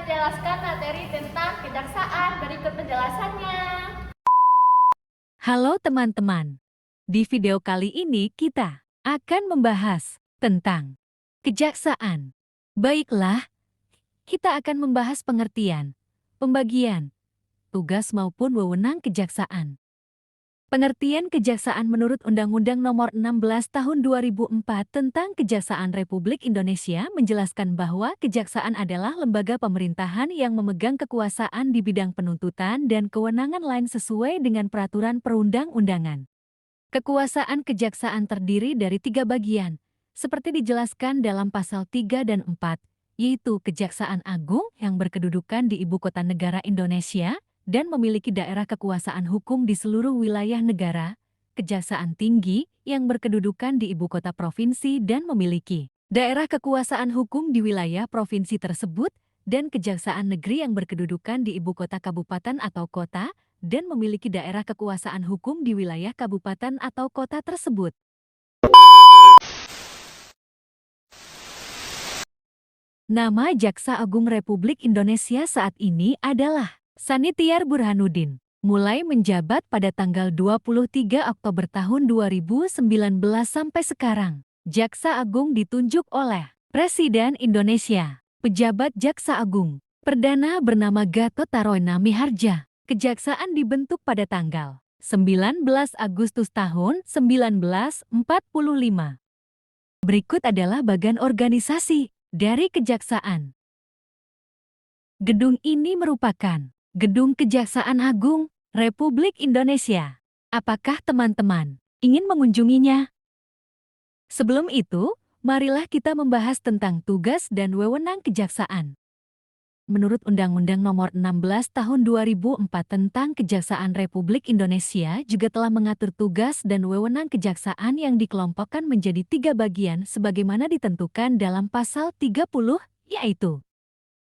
menjelaskan materi tentang kejaksaan. Berikut penjelasannya. Halo teman-teman, di video kali ini kita akan membahas tentang kejaksaan. Baiklah, kita akan membahas pengertian, pembagian, tugas maupun wewenang kejaksaan. Pengertian kejaksaan menurut Undang-Undang Nomor 16 Tahun 2004 tentang Kejaksaan Republik Indonesia menjelaskan bahwa kejaksaan adalah lembaga pemerintahan yang memegang kekuasaan di bidang penuntutan dan kewenangan lain sesuai dengan peraturan perundang-undangan. Kekuasaan kejaksaan terdiri dari 3 bagian, seperti dijelaskan dalam pasal 3 dan 4, yaitu Kejaksaan Agung yang berkedudukan di Ibu Kota Negara Indonesia dan memiliki daerah kekuasaan hukum di seluruh wilayah negara, Kejaksaan Tinggi yang berkedudukan di Ibu Kota Provinsi dan memiliki daerah kekuasaan hukum di wilayah provinsi tersebut, dan Kejaksaan Negeri yang berkedudukan di Ibu Kota Kabupaten atau Kota, dan memiliki daerah kekuasaan hukum di wilayah kabupaten atau kota tersebut. Nama Jaksa Agung Republik Indonesia saat ini adalah Sanitiar Burhanuddin. Mulai menjabat pada tanggal 23 Oktober tahun 2019 sampai sekarang, Jaksa Agung ditunjuk oleh Presiden Indonesia. Pejabat Jaksa Agung Perdana bernama Gatot Taroena Miharja. Kejaksaan dibentuk pada tanggal 19 Agustus tahun 1945. Berikut adalah bagan organisasi dari Kejaksaan. Gedung ini merupakan Gedung Kejaksaan Agung Republik Indonesia. Apakah teman-teman ingin mengunjunginya? Sebelum itu, marilah kita membahas tentang tugas dan wewenang kejaksaan. Menurut Undang-Undang Nomor 16 Tahun 2004 tentang Kejaksaan Republik Indonesia juga telah mengatur tugas dan wewenang kejaksaan yang dikelompokkan menjadi 3 bagian sebagaimana ditentukan dalam pasal 30, yaitu: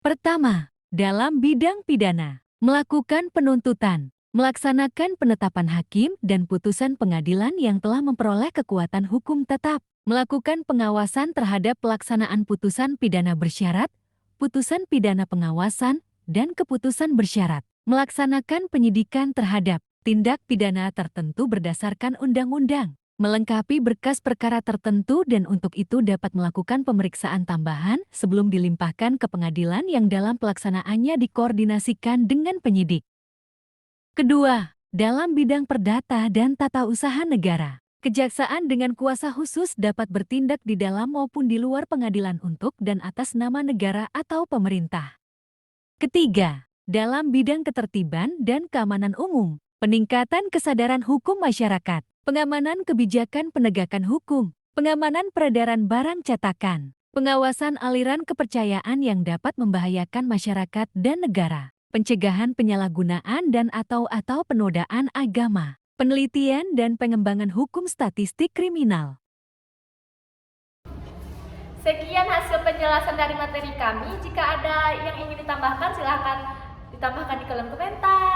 pertama, dalam bidang pidana, melakukan penuntutan, melaksanakan penetapan hakim dan putusan pengadilan yang telah memperoleh kekuatan hukum tetap, melakukan pengawasan terhadap pelaksanaan putusan pidana bersyarat, putusan pidana pengawasan, dan keputusan bersyarat, melaksanakan penyidikan terhadap tindak pidana tertentu berdasarkan undang-undang, melengkapi berkas perkara tertentu dan untuk itu dapat melakukan pemeriksaan tambahan sebelum dilimpahkan ke pengadilan yang dalam pelaksanaannya dikoordinasikan dengan penyidik. Kedua, dalam bidang perdata dan tata usaha negara, kejaksaan dengan kuasa khusus dapat bertindak di dalam maupun di luar pengadilan untuk dan atas nama negara atau pemerintah. Ketiga, dalam bidang ketertiban dan keamanan umum, peningkatan kesadaran hukum masyarakat, pengamanan kebijakan penegakan hukum, pengamanan peredaran barang cetakan, pengawasan aliran kepercayaan yang dapat membahayakan masyarakat dan negara, pencegahan penyalahgunaan dan atau penodaan agama, penelitian dan pengembangan hukum statistik kriminal. Sekian hasil penjelasan dari materi kami. Jika ada yang ingin ditambahkan, silakan ditambahkan di kolom komentar.